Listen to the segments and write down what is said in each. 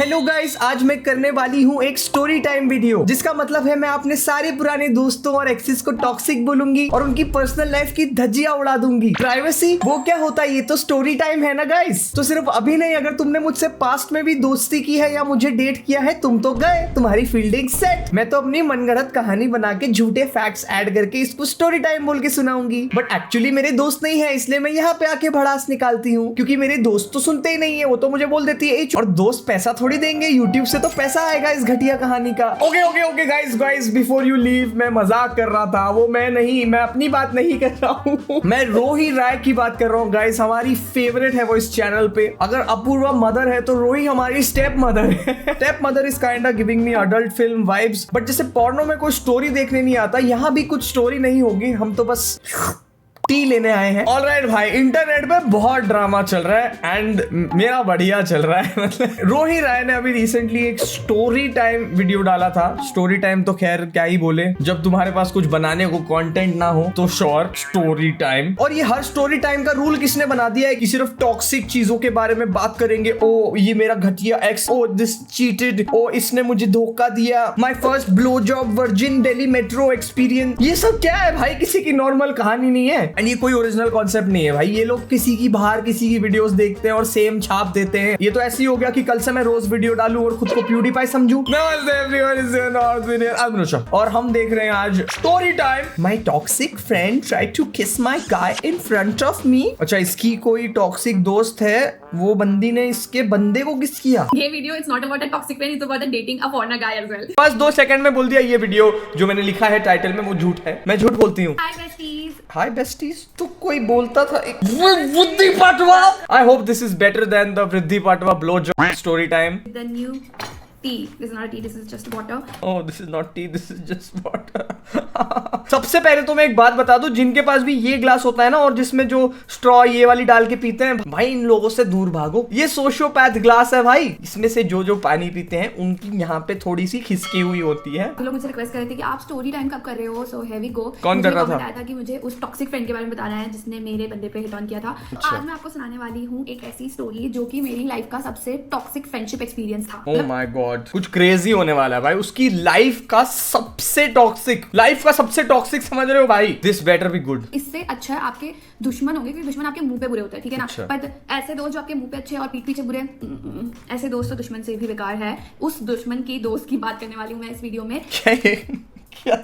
Hello guys, आज मैं करने वाली हूँ एक स्टोरी टाइम वीडियो, जिसका मतलब है मैं अपने सारे पुराने दोस्तों और एक्सिस को टॉक्सिक बोलूंगी और उनकी पर्सनल लाइफ की धज्जियां उड़ा दूंगी। प्राइवेसी वो क्या होता है, ये तो स्टोरी टाइम है ना गाइस। तो सिर्फ अभी नहीं, अगर तुमने मुझसे पास्ट में भी दोस्ती की है या मुझे डेट किया है, तुम तो गए, तुम्हारी फील्डिंग सेट। मैं तो अपनी मनगढ़ंत कहानी बना के झूठे फैक्ट्स ऐड करके इसको स्टोरी टाइम बोल के सुनाऊंगी। बट एक्चुअली मेरे दोस्त नहीं है, इसलिए मैं यहाँ पे आके भड़ास निकालती हूँ, क्योंकि मेरे दोस्त तो सुनते ही नहीं है। वो तो मुझे बोल देती है और दोस्त पैसा थोड़ी देंगे, यूट्यूब से तो पैसा आएगा इस घटिया कहानी का। Okay guys before you leave, मैं मजाक कर रहा था, वो मैं नहीं, मैं अपनी बात नहीं कर रहा हूँ, मैं रोही राय की बात कर रहा हूँ गाइस। हमारी फेवरेट है वो इस चैनल पे। अगर अपूर्वा मदर है तो रोही हमारी स्टेप मदर है। Step mother is kind of giving me adult film vibes, but जैसे पोर्नो में कोई स्टोरी देखने नहीं आता, यहाँ भी कुछ स्टोरी नहीं होगी, हम तो बस टी लेने आए हैं। ऑलराइट भाई, इंटरनेट पे बहुत ड्रामा चल रहा है एंड मेरा बढ़िया चल रहा है। मतलब रोही राय ने अभी रिसेंटली एक स्टोरी टाइम वीडियो डाला था। स्टोरी टाइम तो खैर क्या ही बोले, जब तुम्हारे पास कुछ बनाने को कंटेंट ना हो तो श्योर स्टोरी टाइम। और ये हर स्टोरी टाइम का रूल किसने बना दिया है कि सिर्फ टॉक्सिक चीजों के बारे में बात करेंगे। ओ ये मेरा घटिया एक्स, ओ दिस चीटेड, ओ इसने मुझे धोखा दिया, my first blow job virgin Delhi metro experience. ये सब क्या है भाई, किसी की नॉर्मल कहानी नहीं है। एंड ये कोई ओरिजिनल कॉन्सेप्ट नहीं है भाई। ये लोग किसी की बाहर किसी की वीडियोस देखते हैं और सेम छाप देते हैं। ये तो ऐसे ही हो गया कि कल से मैं रोज वीडियो डालूं और खुद को प्यूडीफाई समझूं। और हम देख रहे हैं आज story time. My toxic friend tried to kiss my guy in front of me. अच्छा, इसकी कोई टॉक्सिक दोस्त है, वो बंदी ने इसके बंदे को किस किया। ये video it's not about a toxic friend, it's about dating a foreigner guy as well. बस 2 सेकंड में बोल दिया। ये वीडियो जो मैंने लिखा है टाइटल में वो झूठ है, मैं झूठ बोलती हूँ। हाय बेस्टीज। हाय बेस्टीज तो कोई बोलता था एक Vriddhi Patwa. I hope this is better than the Vriddhi Patwa blow job story time. The new tea. This is not a tea, this is just water. Oh, this is not tea, this is just water. सबसे पहले तो मैं एक बात बता दूं, जिनके पास भी ये ग्लास होता है ना और जिसमें जो स्ट्रॉ ये वाली डाल के पीते हैं, भाई इन लोगों से दूर भागो। ये सोशियोपैथ ग्लास है भाई। इसमें से जो पानी पीते हैं उनकी यहाँ पे थोड़ी सी खिसकी हुई होती है। लोग मुझसे रिक्वेस्ट कर रहे थे कि आप स्टोरी टाइम कब कर रहे हो, सो हैवी गो। कौन कर रहा था? बताया था कि मुझे उस टॉक्सिक फ्रेंड के बारे में बताना है जिसने मेरे बंदे पे हिट ऑन किया था। अच्छा। आज मैं आपको सुनाने वाली हूँ एक ऐसी स्टोरी जो कि मेरी लाइफ का सबसे टॉक्सिक फ्रेंडशिप एक्सपीरियंस था। ओह माय गॉड, कुछ क्रेजी होने वाला है भाई। उसकी लाइफ का सबसे टॉक्सिक समझ रहे हो भाई। This better be good. इससे अच्छा है आपके दुश्मन होंगे, क्योंकि दुश्मन आपके मुंह पे बुरे होते हैं, ठीक है ना। अच्छा। पर ऐसे दोस्त जो आपके मुंह पे अच्छे और पीठ पीछे बुरे, ऐसे दोस्त तो दुश्मन से भी बेकार है। उस दुश्मन की दोस्त की बात करने वाली हूँ मैं इस वीडियो में। क्या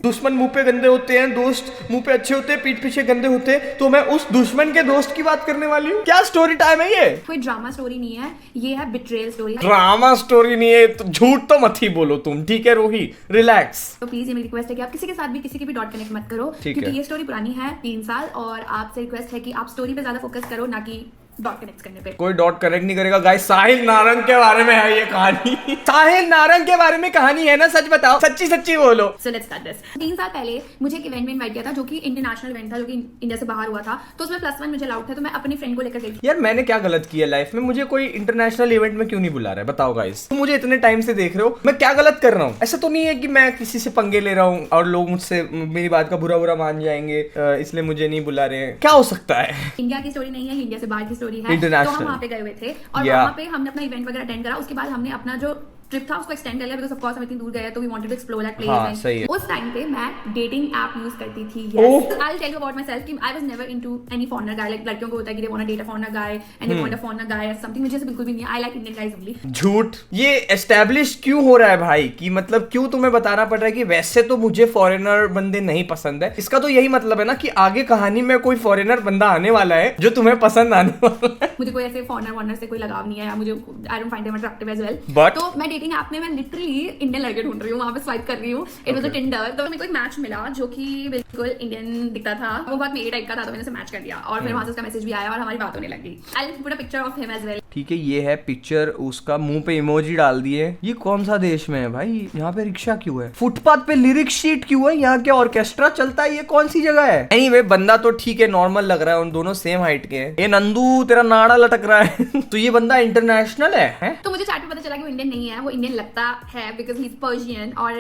दुश्मन मुंह पे गंदे होते हैं, दोस्त मुंह पे अच्छे होते हैं, पीठ पीछे गंदे होते हैं, तो मैं उस दुश्मन के दोस्त की बात करने वाली हूँ। क्या स्टोरी टाइम है ये? कोई ड्रामा स्टोरी नहीं है, ये है बिट्रेयल स्टोरी। ड्रामा स्टोरी नहीं है तो झूठ तो मत ही बोलो तुम, ठीक है रोही, रिलैक्स। तो प्लीज ये मेरी रिक्वेस्ट है कि आप किसी के साथ भी किसी की भी डॉट कनेक्ट मत करो, क्योंकि ये स्टोरी पुरानी है 3 साल, और आपसे रिक्वेस्ट है कि आप स्टोरी पे ज्यादा फोकस करो, ना कि डॉट कनेक्ट करने पे। कोई डॉट कनेक्ट नहीं करेगा गाइस। साहिल नारंग के बारे में है ये कहानी। साहिल नारंग के बारे में कहानी है ना, सच बताओ, सच्ची बोलो। So let's start this. 3 साल पहले मुझे एक इवेंट में इनवाइट किया था, जो कि इंटरनेशनल इवेंट था, जो कि इंडिया से बाहर हुआ था। तो उसमें +1 मुझे अलाउड था, तो मैं अपनी फ्रेंड को लेकर गई थी। यार मैंने क्या गलत किया लाइफ में? मुझे कोई इंटरनेशनल इवेंट में क्यों नहीं बुला रहा है, बताओ गाइस। तुम मुझे इतने टाइम से देख रहे हो, मैं क्या गलत कर रहा हूँ? ऐसा तो नहीं है कि मैं किसी से पंगे ले रहा हूँ और लोग मुझसे मेरी बात का बुरा मान जाएंगे, इसलिए मुझे नहीं बुला रहे हैं। क्या हो सकता है? इंडिया की स्टोरी नहीं है, इंडिया से बाहर की स्टोरी है। इंटरनेशनल। वहाँ पे गए हुए थे और वहाँ पे हमने अपना इवेंट वगैरह अटेंड करा। उसके बाद हमने अपना जो ट्रिप था उसको एक्सटेंड कर लिया, बिकॉज़ ऑफ कोर्स हम इतनी दूर गए तो we wanted to explore that place. उस टाइम पे मैं डेटिंग ऐप यूज करती थी। Yes, I will tell you about myself कि I was never into any foreigner guy. Like लड़कियों को होता है कि they want to date a foreigner guy and they want a foreigner guy और something. मुझे ऐसे बिल्कुल भी नहीं है। I like Indian guys only. झूठ। ये एस्टैब्लिश क्यों हो रहा है भाई, कि मतलब क्यों तुम्हें बताना पड़ रहा है कि वैसे तो मुझे फॉरेनर बंदे नहीं पसंद है? इसका तो यही मतलब है ना कि आगे कहानी में कोई फॉरेनर बंदा आने वाला है जो तुम्हें पसंद आने वाला है। मुझे कोई ऐसे फॉरेनर वॉर्नर से कोई लगाव नहीं है, मुझे I don't find them attractive as well. But- तो मैं डेटिंग ऐप में मैं लिटरली इंडियन लड़के ढूंढ रही हूँ, वहाँ पे स्वाइप कर रही हूँ। It was a Tinder. तो मेरे को एक मैच मिला जो कि बिल्कुल इंडियन दिखता था, वो बहुत मेरे टाइप का था, तो मैंने उसे मैच कर दिया और फिर वहाँ से उसका मैसेज भी आया और हमारी बात होने लगी। I will put a picture of him as well. ठीक है, ये है पिक्चर, उसका मुंह पे इमोजी डाल दिए। ये कौन सा देश में है भाई? यहाँ पे रिक्शा क्यों है? फुटपाथ पे लिरिक शीट क्यों है? यहाँ क्या ऑर्केस्ट्रा चलता है? ये कौन सी जगह है? एनीवे, बंदा तो ठीक है, नॉर्मल लग रहा है, उन दोनों सेम हाइट के हैं। ये नंदू तेरा नाड़ा लटक रहा है। तो ये बंदा इंटरनेशनल है? तो मुझे चैट पे पता चला कि वो इंडियन नहीं है, वो इंडियन लगता है बिकॉज ही इज पर्शियन और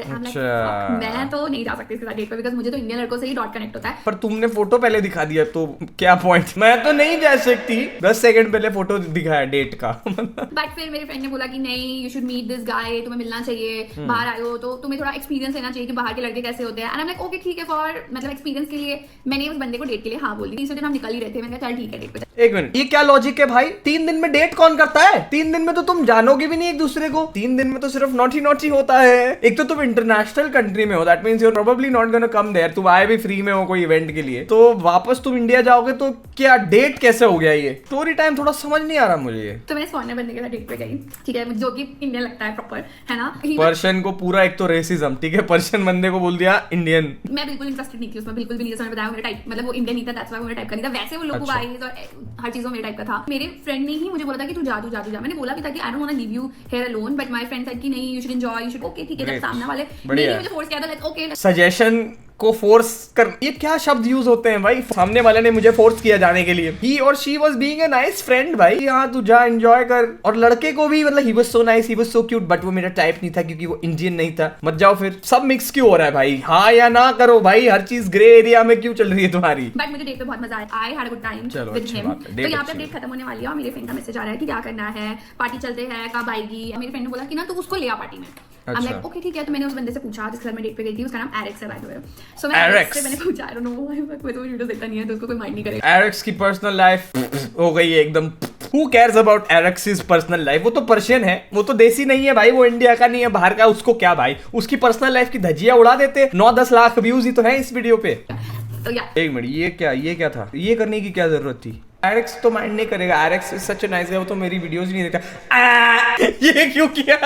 मैं तो नहीं जा सकती इसके साथ डेट पे बिकॉज मुझे तो इंडियन लड़कों से ही डॉट कनेक्ट होता है। पर तुमने फोटो पहले दिखा दिया तो क्या पॉइंट, मैं तो नहीं जा सकती, 10 सेकंड पहले फोटो दिखाया डेट का। बट फिर मेरे फ्रेंड ने बोला कि नहीं you should meet this guy, तुम्हें मिलना चाहिए, बाहर आए हो तो तुम्हें थोड़ा एक्सपीरियंस लेना चाहिए कि बाहर के लड़के कैसे होते हैं। And I am like okay ठीक है, फॉर मतलब एक्सपीरियंस के लिए मैंने उस बंदे को डेट के लिए हाँ बोली। तीसरे दिन हम निकल ही रहे थे, मैंने कहा चल ठीक है डेट पे। एक मिनट, ये क्या लॉजिक है भाई? 3 दिन में डेट कौन करता है? 3 दिन में तो तुम जानोगे भी नहीं एक दूसरे को। 3 दिन में तो सिर्फ नॉटी नॉटी होता है। एक तो तुम इंटरनेशनल कंट्री में हो, that means you are probably not gonna come there. तुम आए भी फ्री में हो कोई इवेंट के लिए, तो वापस तुम इंडिया जाओगे तो क्या डेट कैसे हो गया? ये स्टोरी टाइम थोड़ा समझ नहीं आ रहा मुझे ये। तो मैंने फॉरेनर बंदे के साथ डेट पे गई, ठीक है, जो कि इंडियन लगता है प्रॉपर, है ना। पर्शियन को पूरा एक तो रेसिज्म, ठीक है, पर्शियन बंदे को बोल दिया इंडियन। मैं बिल्कुल इंटरेस्टेड नहीं थी उसमें, बिल्कुल भी नहीं। जैसा मैंने बताया मेरा टाइप, मतलब वो इंडियन नहीं था, दैट्स व्हाई वो मेरा टाइप का नहीं था। वैसे वो लोगो वाइज और हर चीज में मेरे टाइप का था। मेरे फ्रेंड ने ही मुझे बोला था कि तू जा। मैंने बोला भी था कि I don't want to leave you here alone, but my friend said कि नहीं you should enjoy, you should okay ठीक है। जब सामने वाले ने मुझे फोर्स किया था लाइक ओके सजेशन को फोर्स कर, ये क्या शब्द यूज होते हैं भाई? सामने वाले ने मुझे फोर्स किया जाने के लिए। ही और she was being a nice friend भाई, हाँ तू जा एंजॉय कर। और लड़के को भी मतलब he was so nice, he was so cute, but वो मेरा टाइप नहीं था क्योंकि वो इंडियन नहीं था। मत जाओ फिर। सब मिक्स क्यों हो रहा है भाई? हाँ या ना करो भाई, हर चीज ग्रे एरिया में क्यों चल रही है तुम्हारी? बट मुझे डेट पे बहुत मजा आया, I had a good time with him. तो यहाँ पे डेट खत्म होने वाली है और मेरे फ्रेंड का मैसेज आ रहा है कि क्या करना है, पार्टी चलते हैं, कब आएगी। मेरे फ्रेंड ने बोला कि ना तू उसको ले आ पार्टी में। I'm like, okay, ठीक है। तो मैंने उस बंदे से पूछा जिसके साथ मैं डेट पे गई थी, उसका नाम एरिक्स है बाय द वे। सो मैंने पूछा, आई डोंट नो, मैं तो वीडियो देखता नहीं है तो उसको कोई माइंड नहीं करेगा। एरिक्स की पर्सनल लाइफ हो गई है एकदम। Who cares about Eric's personal life? वो तो पर्शियन है, वो तो देसी नहीं है भाई, वो इंडिया का नहीं है, बाहर का। उसको क्या भाई, उसकी पर्सनल लाइफ की धज्जियां उड़ा देते। 9-10 लाख व्यूज ही तो है इस वीडियो पे। तो एक मिनट, ये क्या था? ये करने की क्या जरूरत थी? एरिक्स तो माइंड नहीं करेगा, एरिक्स is such a nice guy, वो तो मेरी वीडियोस नहीं देखता। ये क्यों किया?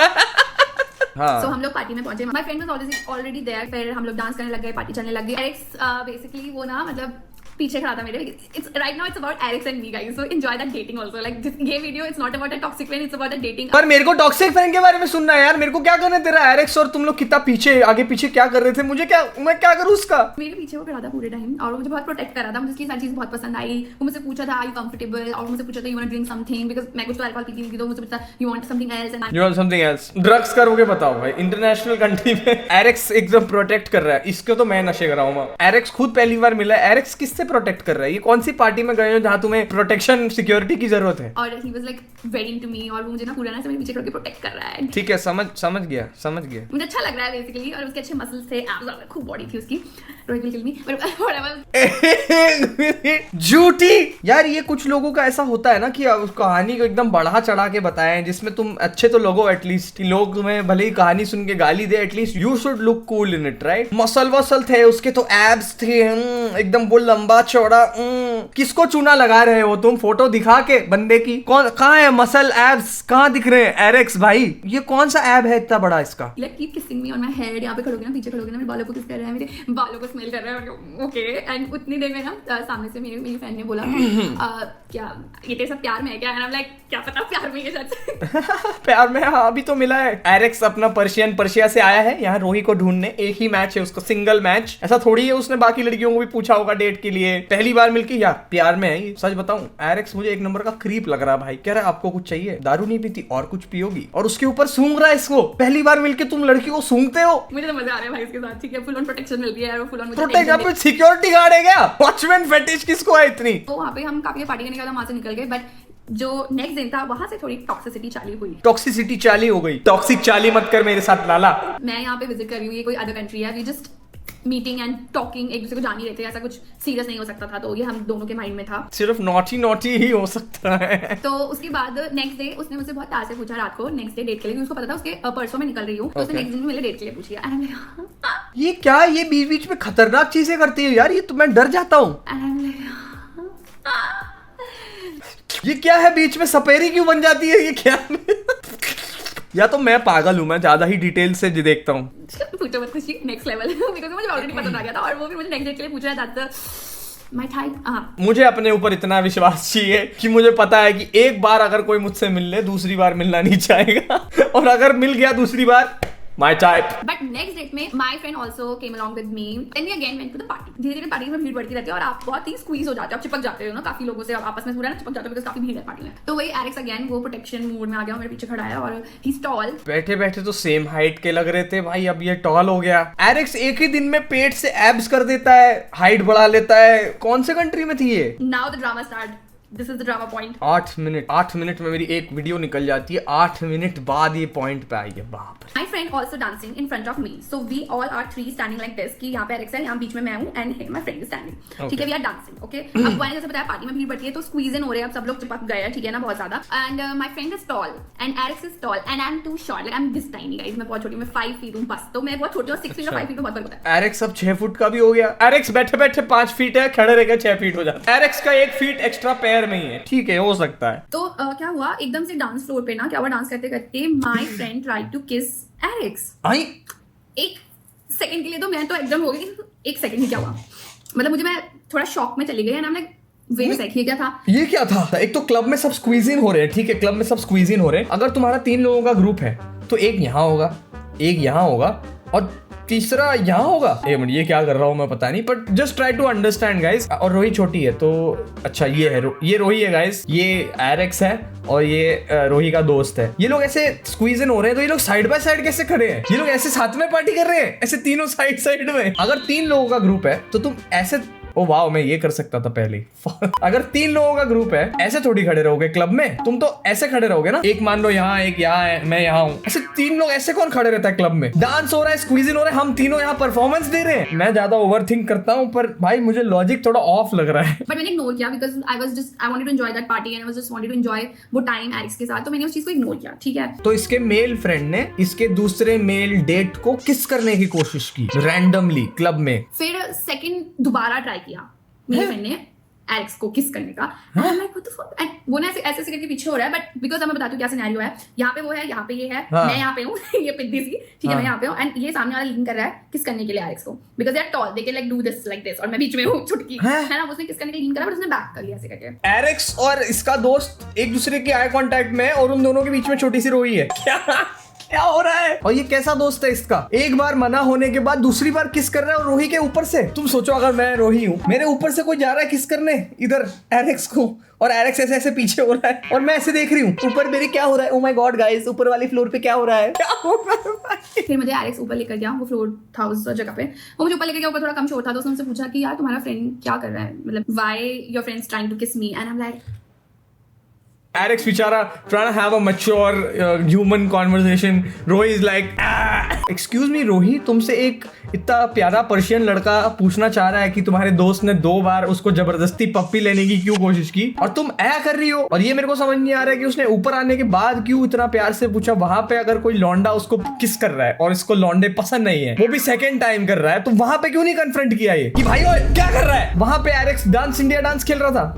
हाँ. So, हम लोग पार्टी में पहुंचे, my friend was already there, फिर हम लोग डांस करने लग गए, पार्टी चलने लग गई। एरिक्स बेसिकली वो ना मतलब पीछे खड़ा था मेरे। It's right now it's about Eric's and me guys, so enjoy that dating also. Like ये video it's not about a toxic friend, it's about a dating. पर मेरे को टॉक्सिक फ्रेंड के बारे में सुनना है यार, मेरे को क्या करना है तेरा? एरिक्स और तुम लोग कितना पीछे आगे पीछे क्या कर रहे थे? मुझे क्या, मैं क्या करूं उसका? मेरे पीछे वो खड़ा था पूरे टाइम और मुझे बहुत प्रोटेक्ट कर रहा था। मुझे उसकी सारी चीज बहुत पसंद आई। वो मुझसे पूछा था आर यू कंफर्टेबल, और मुझसे पूछा था you want to drink something, because मैं कुछ तो अल्कोहल पीती नहीं थी, तो मुझसे पूछा you want something else and you want something else. Drugs करोगे बताओ भाई? इंटरनेशनल कंट्री में एरिक्स एकदम प्रोटेक्ट कर रहा है, इसको तो मैं नशे कराऊंगा। एरिक्स खुद पहली बार मिला है, एरिक्स किससे प्रोटेक्ट कर रहा है? ये कौन सी पार्टी में गए हो जहाँ तुम्हें प्रोटेक्शन सिक्योरिटी की जरूरत है? और he was like very into मी, और वो मुझे ना पूरा ना से मेरे पीछे खड़ के प्रोटेक्ट कर रहा है। ठीक है, समझ गया। मुझे अच्छा लग रहा है बेसिकली, और उसके अच्छे मसल्स थे, एब्स, खूब बॉडी थी उसकी। Rohit will kill me, but whatever. झूठी यार, ये कुछ लोगों का ऐसा होता है ना कि उस कहानी को एकदम बढ़ा चढ़ा के बताएं, जिसमें तुम अच्छे तो लोगो एटलीस्ट, लोग तुम्हें भले ही कहानी सुन के गाली दे, at least you should look cool in it, right? Muscle वसल थे उसके, तो एब्स थे एकदम, वो लंबा चौड़ा। किसको चूना लगा रहे हो तुम? फोटो दिखा के बंदे की, कौन कहाँ है मसल एब्स, कहाँ दिख रहे हैं? एरिक्स भाई, ये कौन सा एब है इतना बड़ा इसका? Like keep kissing me on my head. यहाँ पे खड़ोगे ना, पीछे खड़ोगे ना, मेरे बालों को किस कर रहा है, मेरे बालों को स्मेल कर रहा है। ओके, एंड उतनी देर में ना सामने से मेरी फ्रेंड ने बोला क्या ये तेरे साथ प्यार में है क्या? एंड आई एम लाइक क्या पता प्यार में है शायद। प्यार में, हाँ अभी तो मिला है। एरिक्स अपना पर्शिया से आया है यहाँ रोही को ढूंढने। एक ही मैच है उसका, सिंगल मैच। ऐसा थोड़ी है उसने बाकी लड़कियों को भी पूछा होगा डेट के लिए। पहली बार मिलके यार प्यार में है। सच बताऊं, एरिक्स मुझे एक नंबर का क्रीप लग रहा भाई। कह रहा है आपको कुछ चाहिए? दारू नहीं पीती और कुछ पियोगी? और उसके ऊपर सूंघ रहा है इसको। पहली बार मिलके तुम लड़की को सूंघते हो। मुझे तो मजा आ रहा है भाई इसके साथ, ठीक है, फुल ऑन प्रोटेक्शन मिल गया है, फुल ऑन प्रोटेक्ट। आप सिक्योरिटी गार्ड है क्या? वॉचमैन फेटिश किसको है इतनी? तो वहाँ पे हम काफी पार्टी करने के बाद वहां से निकल गए, बट जो नेक्स्ट दिन था वहां से थोड़ी टॉक्सिसिटी चालू हुई। टॉक्सिसिटी चाली हो गई? टॉक्सिक चाली मत कर मेरे साथ लाला। मैं यहाँ पे विजिट कर रही हूँ, ये कोई अदर कंट्री है, we just meeting and talking, एक दूसरे को जान ही रहे थे, ऐसा कुछ सीरियस नहीं हो सकता था। तो ये हम दोनों के माइंड में था, सिर्फ नॉटी ही हो सकता है। तो उसके बाद नेक्स्ट डे उसने मुझसे बहुत प्यार से पूछा रात को, नेक्स्ट डे डेट के लिए। उसको पता था उसके परसों में निकल रही हूँ, तो उसने नेक्स्ट दिन मेरे डेट के लिए पूछी। ये क्या, ये बीच बीच में खतरनाक चीजें करती है यार, ये तो मैं डर जाता हूँ। ये क्या है, बीच में सपेरी क्यों बन जाती है? ये क्या? या तो मैं पागल हूँ, मैं ज्यादा ही डिटेल से देखता हूँ। पूछो मत खुशी, नेक्स्ट लेवल, बिकॉज़ मुझे ऑलरेडी पसंद आ गया था, और वो भी मुझे नेक्स्ट डेट के लिए पूछ रहा था। My type, मुझे अपने ऊपर इतना विश्वास चाहिए कि मुझे पता है कि एक बार अगर कोई मुझसे मिल ले, दूसरी बार मिलना नहीं चाहेगा, और अगर मिल गया दूसरी बार, My type. But next date में My friend also came along with me. Then we again went to the party. धीरे-धीरे पार्टी में भीड़ बढ़ती रहती है और आप बहुत ही स्क्वीज हो जाते हो, आप चिपक जाते हो ना काफी लोगों से, आपस में पूरा ना चिपक जाते हो बिकॉज़ काफी भीड़ है पार्टी में। तो वही एरिक्स अगेन वो प्रोटेक्शन मोड में आ गया, मेरे पीछे खड़ा है और ही इज टॉल। बैठे-बैठे तो सेम हाइट के लग रहे थे भाई, अब ये टॉल हो गया। एरिक्स एक ही दिन में पेट से एब्स कर देता है, हाइट बढ़ा लेता है। कौन से कंट्री में थी ये? Now the drama start. This is the drama point. 8 minute में मेरी एक वीडियो निकल जाती है, 8 मिनट बाद ये पॉइंट पे आई है। बाप रे। My friend also dancing in front of me. So we all are three standing like this कि यहाँ पे एरिक्स है, यहाँ बीच में मैं हूँ and my friend is standing. ठीक है, we are dancing. Okay. अब मैंने जैसे बताया पार्टी में भीड़ बढ़ती है तो squeeze in हो रहे हैं, अब सब लोग चिपक गए हैं, ठीक है ना, बहुत ज्यादा। And my friend is tall and Eric's is tall and I'm too short. Like I'm this tiny guys. मैं बहुत छोटी हूँ, मैं 5 feet हूँ बस। तो मैं बहुत छोटी हूँ, 6 feet और 5 feet में बहुत फर्क होता है। एरिक्स अब 6 फुट का भी हो गया। एरिक्स बैठे-बैठे 5 फीट है, खड़े रह के 6 फीट हो जाता है। एरिक्स का 1 फीट एक्स्ट्रा पैर में ही है, ठीक है, हो सकता है। तो क्या हुआ, एकदम से डांस फ्लोर पे ना, क्या हुआ, डांस करते करते my friend tried to kiss Eric's. आई एक सेकंड के लिए तो मैं तो एकदम हो गई, एक सेकंड ही क्या हुआ, मतलब मैं थोड़ा शॉक में चली गई and I am like wait a second, ये क्या था? ये क्या था? एक तो क्लब में सब स्क्वीज इन हो रहे हैं, ठीक है, क्लब में सब स्क्वीज इन हो रहे हैं। अगर तुम्हारा 3 लोगों का ग्रुप है तो एक यहाँ होगा, एक यहाँ होगा और तीसरा यहाँ होगा। एक मिनट, ये क्या कर रहा हूँ मैं पता नहीं, but just try to understand guys. और रोही छोटी है तो अच्छा ये है, ये रोही है गाइस, ये एरिक्स है और ये रोही का दोस्त है। ये लोग ऐसे स्क्वीज इन हो रहे हैं तो ये लोग साइड बाय साइड कैसे खड़े हैं? ये लोग ऐसे साथ में पार्टी कर रहे हैं, ऐसे तीनों साइड साइड में। अगर 3 लोगों का ग्रुप है तो तुम ऐसे, ओ वाओ, मैं ये कर सकता था पहले। अगर 3 लोगों का ग्रुप है ऐसे थोड़ी खड़े रहोगे क्लब में, तुम तो ऐसे खड़े रहोगे ना, एक मान लो यहाँ, एक यहाँ है, मैं यहाँ हूँ, ऐसे 3 लोग ऐसे कौन खड़े रहता है क्लब में? डांस हो रहा है, स्क्वीज इन हो रहा है, हम तीनों यहाँ परफॉर्मेंस दे रहे हैं। मैं ज्यादा ओवरथिंक करता हूँ पर भाई मुझे लॉजिक थोड़ा ऑफ लग रहा है। बट मैंने इग्नोर किया because I wanted to enjoy that party and I just wanted to enjoy वो टाइम एरिक्स के साथ, तो मैंने उस चीज को इग्नोर किया, ठीक है। तो इसके मेल फ्रेंड ने इसके दूसरे मेल डेट को किस करने की कोशिश की रैंडमली क्लब में। फिर सेकंड दोबारा ट्राई किया मेरे फ्रेंड ने एरिक्स को किस करने का, and I am like what the fuck, and वो ना ऐसे करके पीछे हो रहा है, बट बिकॉज़ मैं बताती हूँ क्या सिनेरियो है। यहाँ पे वो है, यहाँ पे ये है, मैं यहाँ पे हूँ, ये पिद्दी सी, ठीक है, मैं यहाँ पे हूँ एंड ये सामने वाला लीन कर रहा है किस करने के लिए एरिक्स को, because they are tall, they can like do this like this, और मैं बीच में हूँ छुटकी, है ना। उसने किस करने के लिए लीन करा बट उसने बैक कर लिया ऐसे करके। एरिक्स और इसका दोस्त एक दूसरे के आई कांटेक्ट में है और उन दोनों के बीच में छोटी सी रोही है। क्या हो रहा है? और ये कैसा दोस्त है इसका? एक बार मना होने के बाद दूसरी बार किस कर रहा है और रोही के ऊपर से। तुम सोचो अगर मैं रोही हूँ, मेरे ऊपर से कोई जा रहा है किस करने इधर एरिक्स को, और एरिक्स ऐसे ऐसे पीछे हो रहा है और मैं ऐसे देख रही हूँ ऊपर मेरे क्या हो रहा है। ओ माय गॉड गाइस, ऊपर वाली फ्लोर पे क्या हो रहा है? क्या हो रहा है? फिर मुझे एरिक्स ऊपर लेकर गया, वो फ्लोर था उस जगह पे, वो मुझे ऊपर लेकर गया, ऊपर थोड़ा कम शोर था, तो उसने मुझसे पूछा कि यार तुम्हारा फ्रेंड क्या कर रहा है, मतलब why your friends trying to kiss me, and I am like Eric's bichara trying to have a mature human conversation. Rohi is like, excuse me रोही, तुमसे एक इतना प्यारा पर्शियन लड़का पूछना चाह रहा है कि तुम्हारे दोस्त ने 2 बार उसको जबरदस्ती पप्पी लेने की क्यों कोशिश की और तुम ऐ कर रही हो। और ये मेरे को समझ नहीं आ रहा है कि उसने ऊपर आने के बाद क्यों इतना प्यार से पूछा। वहां पे अगर कोई लौंडा उसको किस कर रहा है और इसको लौंडे पसंद नहीं है, वो भी सेकंड टाइम कर रहा है, तो वहां पे क्यों नहीं कन्फ्रंट किया ये कि भाई ओए क्या कर रहा है? वहां पे एरिक्स डांस इंडिया डांस खेल रहा था,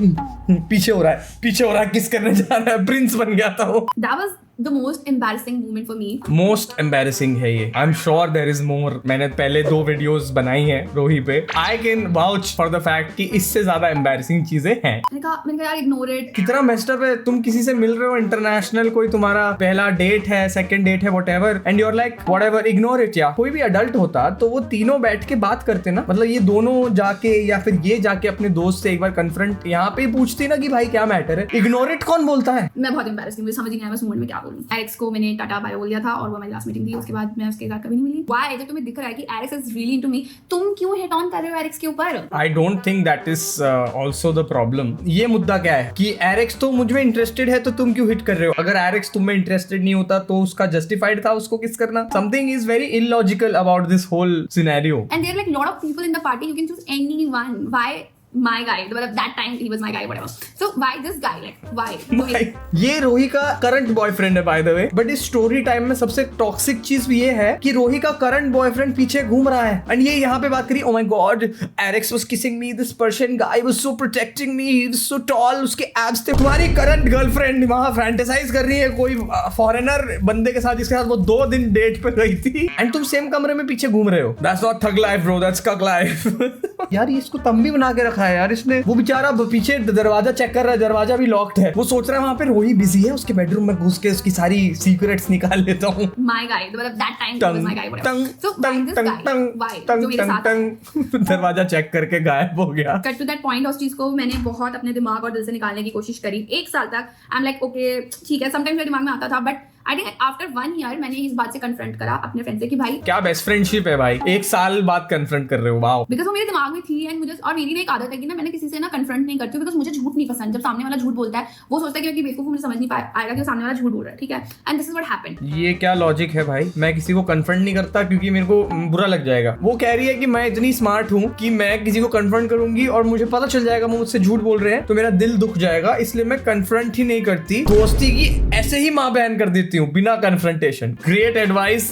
पीछे हो रहा है, किस करने जा रहा है, प्रिंस बन गया था वो। That was the most embarrassing moment for me. Most embarrassing है ये। I am sure there is more. मैंने पहले 2 वीडियोस बनाई हैं रोही पे। I can vouch for the fact कि इससे ज्यादा एम्बेरसिंग चीजें हैं। मैंने कहा यार इग्नोर इट। कितना मेस्ड अप है, तुम किसी से मिल रहे हो इंटरनेशनल, कोई तुम्हारा पहला डेट है, सेकंड डेट है, whatever, and you are like whatever, ignore it. या कोई भी अडल्ट होता तो वो तीनों बैठ के बात करते ना, मतलब ये दोनों जाके या फिर ये जाके अपने दोस्त से एक बार कन्फ्रंट यहाँ पे पूछती ना कि भाई क्या मैटर है। इग्नोर इट कौन बोलता है? मैं बहुत एम्बैरेस थी, मुझे समझ नहीं आया मैं में क्या बोलूं। एरिक्स को मैंने टाटा बाय बोल दिया था और वो मेरी लास्ट मीटिंग थी, उसके बाद मैं उसके साथ कभी नहीं मिली। व्हाई? जब तुम्हें दिख रहा है कि एरिक्स इज रियली इनटू मी, तुम क्यों हिट ऑन कर रहे हो एरिक्स के ऊपर? I don't think that is also the problem. ये मुद्दा क्या है कि एरिक्स तो मुझ में इंटरेस्टेड है तो तुम क्यों हिट कर रहे हो? अगर एरिक्स तुम में इंटरेस्टेड नहीं होता तो उसका जस्टिफाइड था उसको किस करना। Something is very illogical about this whole scenario. And there like lot of people in the party, you can choose anyone. Why my guy? मतलब that time he was my guy, whatever. So why this guy? Like why? ये रोही का current boyfriend है by the way, but इस story time में सबसे toxic चीज ये है कि रोही का करंट बॉयफ्रेंड पीछे घूम रहा है एंड ये यहाँ पे बात करी, oh my god, Eric's was kissing me, this Persian guy was so protecting me, he was so tall, उसके एब्स थे। तुम्हारी करंट गर्लफ्रेंड वहाँ फैंटेसाइज कर रही है कोई फॉरेनर बंदे के साथ जिसके साथ वो 2 दिन डेट पे गई थी, एंड तुम सेम कमरे में पीछे घूम रहे हो। That's not thug life bro, that's cuck life। यार ये इसको तंबी बना के रखा रखा है यार इसने। वो बेचारा पीछे दरवाजा चेक कर रहा है, दरवाजा भी लॉक्ड है। वो सोच रहा है वहाँ पे रोही बिजी है, उसके बेडरूम में घुस के उसकी सारी सीक्रेट्स निकाल लेता हूँ। My guy, मतलब that time he was my guy, whatever. So why this guy? Why? जो मेरे साथ दरवाजा चेक करके गायब हो गया। कट टू दैट पॉइंट, उस चीज को मैंने बहुत अपने दिमाग और दिल से निकालने की कोशिश करी 1 साल तक। आई एम लाइक ओके ठीक है, समटाइम्स मेरे दिमाग में आता था, but I think after 1 year मैंने इस बात से कन्फ्रंट करा अपने फ्रेंड से कि भाई क्या बेस्ट फ्रेंडशिप है भाई, 1 साल बाद कन्फ्रंट कर रहे हो, वाओ। बिकॉज वो मेरे दिमाग में थी एंड मुझे, और मेरी भी एक आदत है कि ना मैंने किसी से ना कन्फ्रंट नहीं करती हूँ, बिकॉज मुझे झूठ नहीं पसंद। जब सामने वाला झूठ बोलता है वो सोचता है कि बेवकूफ, मुझे समझ नहीं आएगा कि वो सामने वाला झूठ बोल रहा है, ठीक है। And this is what happened. ये क्या लॉजिक है भाई, मैं किसी को कन्फ्रंट नहीं करता क्योंकि मेरे को बुरा लग जाएगा। वो कह रही है कि मैं इतनी स्मार्ट हूँ कि मैं किसी को कन्फ्रंट करूंगी और मुझे पता चल जाएगा वो मुझसे झूठ बोल रहे हैं तो मेरा दिल दुख जाएगा, इसलिए मैं कन्फ्रंट ही नहीं करती। दोस्ती की ऐसे ही माँ बहन कर देती हूँ बिना confrontation. Great advice,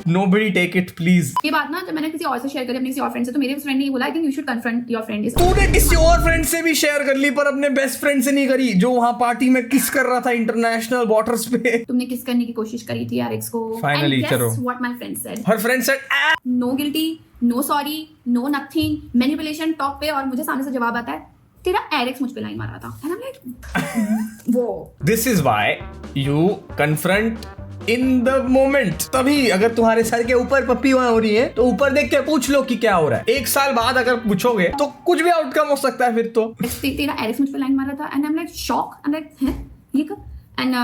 nobody take it please। ये बात ना जब मैंने किसी और से शेयर करी, अपने किसी और फ्रेंड से, तो मेरे उस फ्रेंड ने ये बोला I think you should confront your friend. तूने किसी और फ्रेंड से भी शेयर कर ली पर अपने बेस्ट फ्रेंड से नहीं करी, जो वहां पार्टी में किस कर रहा था इंटरनेशनल वाटर्स पे। तुमने किस करने की कोशिश करी थी एरिक्स को। Finally, चलो। What my friend said, her friend said no guilty, no sorry, no nothing, manipulation top पे, और मुझे सामने से जवाब आता है तेरा एरिक्स मुझ पे लाइन मार रहा था। एंड आई एम लाइक वो this is why you confront in the moment. तभी अगर तुम्हारे सर के ऊपर पप्पी वहां हो रही है तो ऊपर देख के पूछ लो कि क्या हो रहा है। 1 साल बाद अगर पूछोगे तो कुछ भी आउटकम हो सकता है फिर तो। तेरा एरिक्स मुझ पे लाइन मार रहा था and I am like shock, I am like हैं ये कब। एंड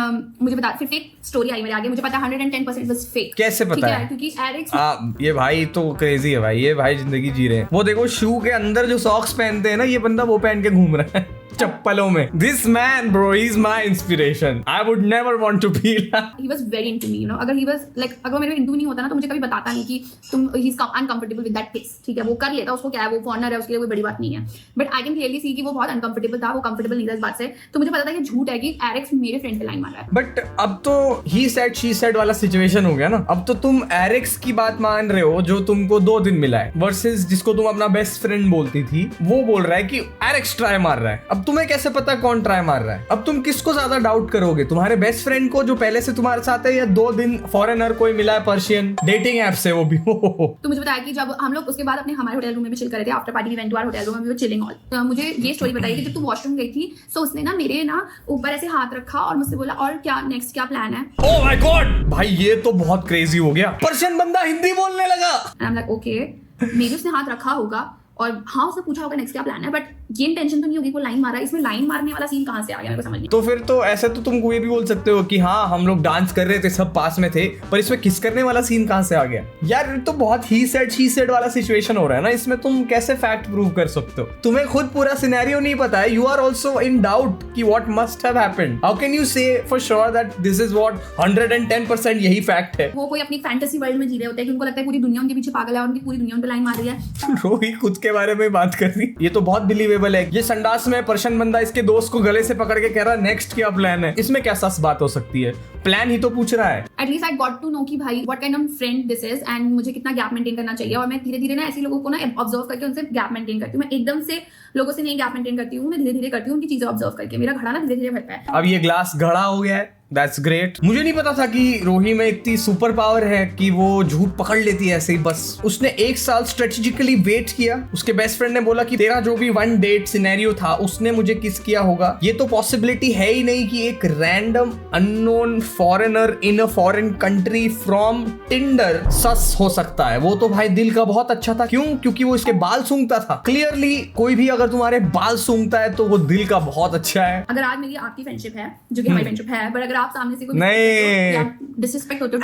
मुझे बता, फिर फेक स्टोरी आई मेरे आगे, मुझे पता 110% वाज फेक। कैसे पता है? क्योंकि एरिक्स ये भाई तो क्रेजी है भाई, ये भाई जिंदगी जी रहे हैं। वो देखो शू के अंदर जो सॉक्स पहनते हैं ना, ये बंदा वो पहन के घूम रहा है चप्पलों में। This man bro is my inspiration, I would never want to be. He was very into me, you know. अगर ही वाज लाइक, अगर वो मेरे इनटू नहीं होता ना तो मुझे कभी बताता नहीं कि तुम he is uncomfortable with that place, ठीक है। वो कर लेता, उसको क्या है, वो फॉरनर है, उसके लिए कोई बड़ी बात नहीं है। But I can clearly see कि वो बहुत अनकंफर्टेबल था, वो कंफर्टेबल नहीं था इस बात से। तो मुझे पता था कि झूठ है कि एरिक्स मेरे फ्रेंड पे लाइन मार रहा है। बट अब तो ही सेड शी सेड वाला सिचुएशन हो गया ना। अब तो तुम एरिक्स की बात मान रहे हो जो तुमको 2 दिन मिला है, वर्सेस जिसको तुम अपना बेस्ट फ्रेंड बोलती थी वो बोल रहा है कि एरिक्स ट्राई मार रहा है। अब तुम्हें कैसे पता कौन ट्राई मार रहा है? अब तुम किसको ज्यादा डाउट करोगे, तुम्हारे बेस्ट फ्रेंड को जो पहले से तुम्हारे साथ है, या 2 दिन फॉरेनर कोई मिला है पर्शियन डेटिंग ऐप से, वो भी तो मुझे बताया कि जब हम लोग उसके बाद अपने हमारे होटल रूम में भी चिल कर रहे थे, after party we went to our hotel room, we were chilling all. तो मुझे ये स्टोरी बताई कि जब तू वॉशरूम गई थी तो उसने ना मेरे ना ऊपर ऐसे हाथ रखा और मुझसे बोला और क्या नेक्स्ट क्या प्लान है। ओह माय गॉड भाई, ये तो बहुत क्रेजी हो गया। पर्शियन बंदा हिंदी बोलने लगा। आई एम लाइक ओके, मेरे उसने हाथ रखा होगा और हाँ उसने पूछा होगा नेक्स्ट क्या प्लान है, बट ये इंटेंशन तो नहीं होगी वो लाइन मारा। इसमें लाइन मारने वाला सीन कहाँ से आ गया मेरे को समझ नहीं। तो फिर तो ऐसे तो तुम ये भी बोल सकते हो कि हाँ हम लोग डांस कर रहे थे, सब पास में थे, पर इसमें किस करने वाला सीन कहाँ से आ गया यार? तो बहुत ही सेड शी सेड वाला सिचुएशन हो रहा है ना, इसमें तुम कैसे फैक्ट प्रूव कर सकते हो? तुम्हें खुद पूरा सिनेरियो नहीं पता है, you are also in doubt कि what must have happened. How can you say for sure that this is what 110% यही फैक्ट है? वो कोई अपनी फैंटेसी वर्ल्ड में जी रहे होते हैं कि उनको लगता है पूरी दुनिया उनके पीछे पागल है और उनकी पूरी दुनिया उन पे लाइन मार रही है। रोही खुद के बारे में बात कर रही, ये तो बहुत बिलीवेबल है। ये संडास में पर्शियन बंदा इसके दोस्त को गले से पकड़ के कह रहा है नेक्स्ट क्या प्लान है, इसमें क्या सस बात हो सकती है? प्लान ही तो पूछ रहा है। At least I got to know कि भाई what kind of friend this is and मुझे कितना गैप मेंटेन करना चाहिए। और मैं धीरे धीरे ना ऐसे लोगों को ना ऑब्जर्व करके उनसे गैप मेंटेन करती हूँ। मैं एकदम से लोगों से नहीं गैप मेंटेन करती हूँ, मैं धीरे धीरे करती हूँ उनकी चीजें ऑब्जर्व करके। मेरा घड़ा ना धीरे धीरे भरता है। अब ये ग्लास घड़ा हो गया है, दैट्स ग्रेट। मुझे नहीं पता था कि रोही में इतनी सुपर पावर है कि वो झूठ पकड़ लेती है ऐसे ही बस। उसने 1 साल स्ट्रेटेजिकली वेट किया। उसके बेस्ट फ्रेंड ने बोला कि तेरा जो भी 1 डेट सिनेरियो था उसने मुझे किस किया होगा। ये तो पॉसिबिलिटी है ही नहीं कि एक random unknown foreigner in a foreign country from Tinder sus हो सकता है। वो तो भाई दिल का बहुत अच्छा था। क्यों? क्योंकि वो इसके बाल सूंघता था। क्लियरली कोई भी अगर तुम्हारे बाल सूंघता है तो वो दिल का बहुत अच्छा है। अगर आज मेरी आपकी फ्रेंडशिप है जो कि हमारी फ्रेंडशिप है, बट अगर आप सामने से कोई नहीं डिसरिस्पेक्ट होते हो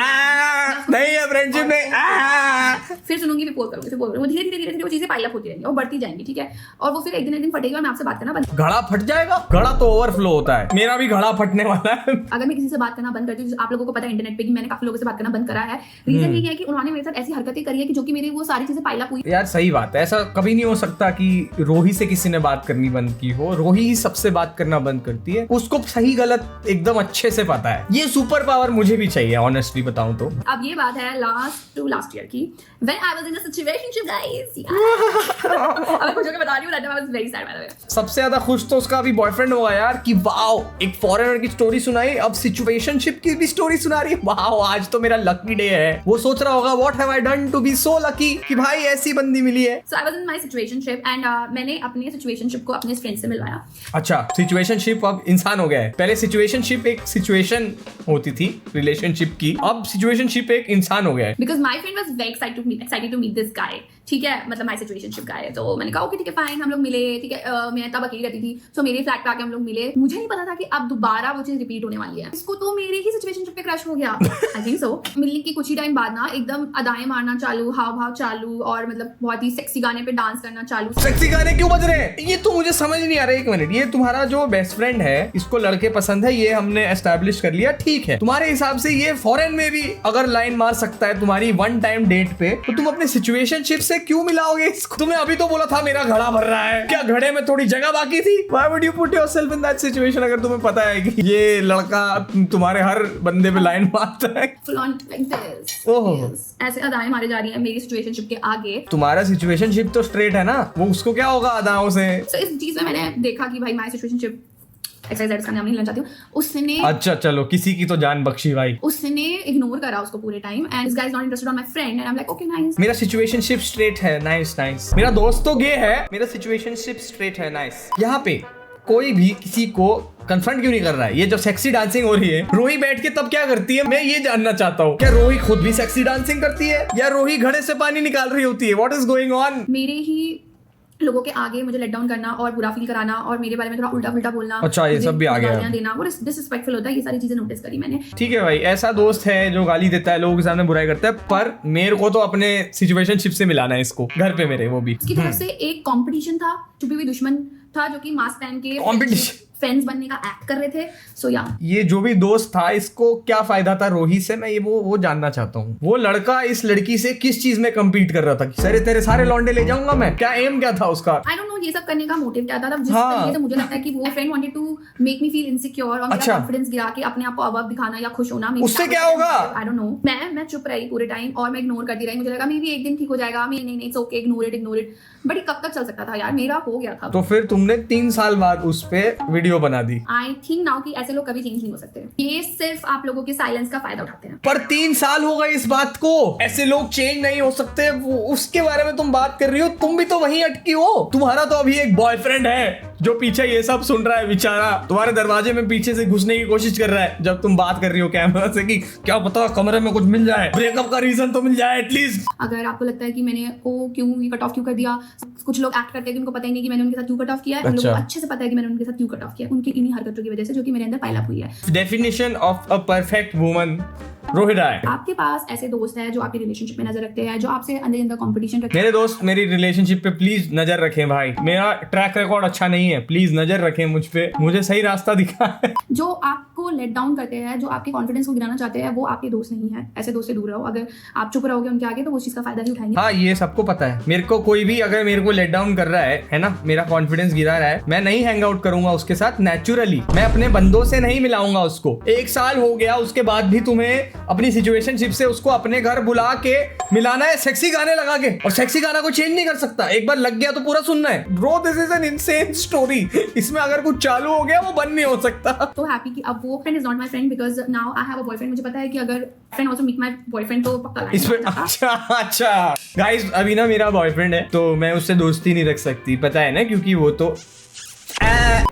नहीं है फ्रेंडशिप नहीं, फिर सुनूंगी, फिर बोल करूंगी, फिर बोल करूंगी, धीरे धीरे वो चीजें पाइल अप होती रहेंगी और बढ़ती जाएंगी, ठीक है। और वो फिर एक दिन फटेगी और मैं आपसे बात करना बंद। घड़ा फट जाएगा? घड़ा तो ओवरफ्लो होता है, मेरा भी घड़ा फटने वाला है। अगर मैं किसी से बात करना बंद करती हूँ, आप लोगों को पता है इंटरनेट पे कि मैंने काफी लोगों से बात करना बंद करा है। रीजन ये है कि उन्होंने मेरे साथ ऐसी हरकतें करी है कि जो कि मेरी वो सारी चीजें पाइल अप हुई। यार सही बात है, ऐसा कभी नहीं हो सकता कि रोही से किसी ने बात करनी बंद की हो। रोही ही सबसे बात करना बंद करती है, उसको सही गलत एकदम अच्छे से पता है। ये सुपर पावर मुझे भी चाहिए ऑनेस्टली बताऊं तो। अब ये बात है लास्ट ईयर की, when I was in a situationship guys। अब कुछ बता रही हूँ, that time I was very sad by the way। सबसे ज्यादा खुश तो उसका अभी बॉयफ्रेंड होगा यार कि वाओ एक फॉरेनर की स्टोरी सुनाई, अब सिचुएशनशिप सिचुएशनशिप की भी स्टोरी सुना रही है। वाह, आज तो मेरा लकी डे है। वो सोच रहा होगा what have I done to be so lucky कि भाई ऐसी बंदी मिली है। So I was in my situationship and मैंने अपने situationship को अपने फ्रेंड से मिलवाया। अच्छा, सिचुएशनशिप अब इंसान हो गया है। पहले सिचुएशनशिप एक सिचुएशन होती थी रिलेशनशिप की, अब सिचुएशनशिप एक इंसान हो गया है। Because my friend was very excited to meet this guy. ठीक है, मतलब my situationship guy है। तो मैंने कहा ओके ठीक है फाइन, हम लोग मिले। ठीक है, मैं तब अकेली रहती थी, तो मेरे फ्लैट पे आके हम लोग मिले। मुझे नहीं पता था कि अब दोबारा वो चीज रिपीट होने वाली है। इसको तो मेरे ही सिचुएशनशिप पे क्रश हो गया। I think so. मिलने के कुछ ही टाइम बाद ना एकदम अदाएं मारना चालू, हाव भाव चालू, और मतलब बहुत ही सेक्सी गाने पे डांस करना चालू। सेक्सी गाने क्यों बज रहे हैं? ये तो मुझे समझ नहीं आ रहा। एक मिनट, ये तुम्हारा जो बेस्ट फ्रेंड है, इसको लड़के पसंद है, ये हमने एस्टैब्लिश कर लिया, ठीक है। तुम्हारे हिसाब से ये फॉरेन में भी अगर लाइन मार सकता है तुम्हारी वन टाइम डेट पे, तो तुम अपने सिचुएशनशिप से क्यों मिलाओगे इसको? तुमने अभी तो बोला था मेरा घड़ा भर रहा है, क्या घड़े में थोड़ी जगह बाकी थी? Why would you put yourself in that situation अगर तुम्हें पता है कि ये लड़का तुम्हारे हर बंदे पे लाइन मारता है? Full on like this. ओहो। Yes. ऐसे अदाएं मारी जा रही हैं मेरी सिचुएशनशिप के आगे। तुम्हारा सिचुएशनशिप तो स्ट्रेट है ना, वो उसको क्या होगा अदाओं से? So इस चीज में मैंने देखा कि भाई माय सिचुएशनशिप एक्सरसाइज का नाम नहीं लेना चाहती हूँ, उसने अच्छा चलो, किसी की तो जान बख्शी भाई। उसने इग्नोर करा उसको पूरे time and this guy is not interested on my friend and I am like okay nice. मेरा सिचुएशनशिप स्ट्रेट है, नाइस नाइस। मेरा दोस्त तो गे है, मेरा सिचुएशनशिप स्ट्रेट है, नाइस। यहाँ पे कोई भी किसी को कन्फ्रंट क्यों नहीं कर रहा है? ये जब सेक्सी डांसिंग हो रही है, रोही बैठ के तब क्या करती है? मैं ये जानना चाहता हूँ, क्या रोही खुद भी सेक्सी डांसिंग करती है या रोही घड़े से पानी निकाल रही होती है? What is going on? मेरे ही लोगों के आगे मुझे लेट डाउन करना और बुरा फील कराना और मेरे बारे में थोड़ा उल्टा पुल्टा बोलना, अच्छा, ये सब भी आ गया। गालियां देना, वो डिसरिस्पेक्टफुल होता है। ये सारी चीजें नोटिस करी मैंने। ठीक है भाई, ऐसा दोस्त है जो गाली देता है, लोगों के सामने बुराई करता है, पर मेरे को तो अपने सिचुएशनशिप से मिलाना है इसको, घर पे मेरे, वो भी उसकी तरफ से एक कंपटीशन था, छुपी हुई दुश्मन था जो कि मास्क पहन के Competition? फ्रेंड्स बनने का एक्ट कर रहे थे। सो या ये जो भी दोस्त था, इसको क्या फायदा था रोही से? मैं ये वो जानना चाहता हूँ। वो लड़का इस लड़की से किस चीज में कम्पीट कर रहा था? सर तेरे सारे लौंडे ले जाऊंगा मैं, क्या एम क्या था उसका? आई डोंट नो ये सब करने का मोटिव क्या था। जिस हाँ। तरीके से मुझे लगता है कि वो friend wanted to make me feel insecure और मेरा अच्छा। कॉन्फिडेंस गिरा के अपने आप को अबव दिखाना या खुश होना। उससे क्या होगा? I don't know. मैं चुप रही पूरे टाइम और मैं इग्नोर करती रही। मुझे लगा मे बी एक दिन ठीक हो जाएगा, नहीं it's okay, ignore it. But ये कब तक चल सकता था यार? मेरा हो गया था। तो फिर तुमने 3 साल बाद उस पे वीडियो बना दी। आई थिंक नाउ कि ऐसे लोग कभी चेंज नहीं हो सकते। ये सिर्फ आप लोगों के साइलेंस का फायदा उठाते हैं। पर 3 साल हो गए इस बात को, ऐसे लोग चेंज नहीं हो सकते। वो उसके बारे में तुम बात कर रही हो, तुम भी तो वहीं अटकी हो। तुम्हारा तो अभी एक बॉयफ्रेंड है जो पीछे ये सब सुन रहा है, बेचारा तुम्हारे दरवाजे में पीछे से घुसने की कोशिश कर रहा है जब तुम बात कर रही हो कैमरा से कि क्या पता कमरे में कुछ मिल जाए, ब्रेकअप का रीजन तो मिल जाए एटलीस्ट। अगर आपको लगता है कि मैंने क्यों कट ऑफ क्यों कर दिया, कुछ लोग एक्ट करते हैं कि उनको पता ही नहीं कि मैंने उनके साथ क्यों कट ऑफ किया है। उन लोगों को अच्छे से पता है कि मैंने उनके साथ क्यों कट ऑफ किया है, उनकी इन्हीं हरकतों की वजह से जो कि मेरे अंदर पाइल अप हुई है। Definition of a perfect woman Rohit Rai. आपके पास ऐसे दोस्त हैं जो आपकी रिलेशनशिप में नजर रखते हैं, जो आपसे अंदर कंपटीशन रखते हैं। मेरे दोस्त मेरी रिलेशनशिप पे प्लीज नजर रखें भाई, मेरा ट्रैक रिकॉर्ड अच्छा नहीं है, प्लीज नजर रखें मुझ पे, मुझे सही रास्ता दिखा है। जो आपको लेट डाउन करते हैं, जो आपके कॉन्फिडेंस को गिराना चाहते हैं, वो आपके दोस्त नहीं है। ऐसे दोस्त से दूर रहो। अगर आप चुप रहोगे उनके आगे तो वो उस चीज का फायदा ही उठाएंगे। हाँ, ये सबको पता है। मेरे को कोई भी अगर मेरे को लेट डाउन कर रहा है ना, मेरा कॉन्फिडेंस गिरा रहा है, मैं नहीं हैंग आउट करूंगा उसके साथ नेचुरली। मैं अपने बंदों से नहीं मिलाऊंगा उसको। 1 साल हो गया, उसके बाद भी तुम्हें अपनी सिचुएशन से उसको अपने घर बुला के मिलाना है सेक्सी गाने लगा के, और सेक्सी गाना को चेंज नहीं कर सकता। एक बार लग गया तो पूरा सुनना है। Bro, this is an insane story. इसमें अगर कुछ चालू हो गया वो बंद नहीं हो सकता। तो हैप्पी कि अब वो friend is not my friend because now I have a boyfriend. मुझे पता है कि अगर friend also meet my boyfriend तो पक्का इसमें अच्छा गाइस, अभी ना मेरा बॉयफ्रेंड है तो मैं उससे दोस्ती नहीं रख सकती, पता है ना, क्योंकि वो तो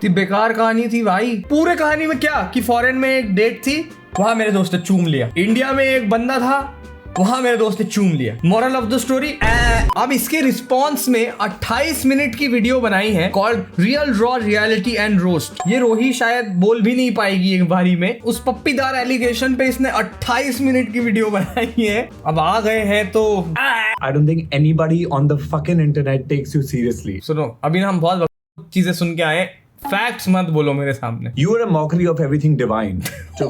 बेकार कहानी थी भाई। पूरे कहानी में क्या कि फॉरेन में एक डेट थी, वहां मेरे दोस्त ने चूम लिया। इंडिया में एक बंदा था, वहां मेरे दोस्त ने चूम लिया। मोरल ऑफ द स्टोरी, अब इसके रिस्पॉन्स में 28 मिनट की वीडियो बनाई है called real raw reality and roast. ये रोही शायद बोल भी नहीं पाएगी एक बारी में। उस पप्पीदार एलिगेशन पे इसने 28 मिनट की वीडियो बनाई है। अब आ गए हैं तो I don't think anybody on the fucking internet takes you seriously. सुनो, अभी ना हम बहुत चीजें सुन के आए, फैक्ट्स मत बोलो मेरे सामने। You are a mockery of everything divine. So,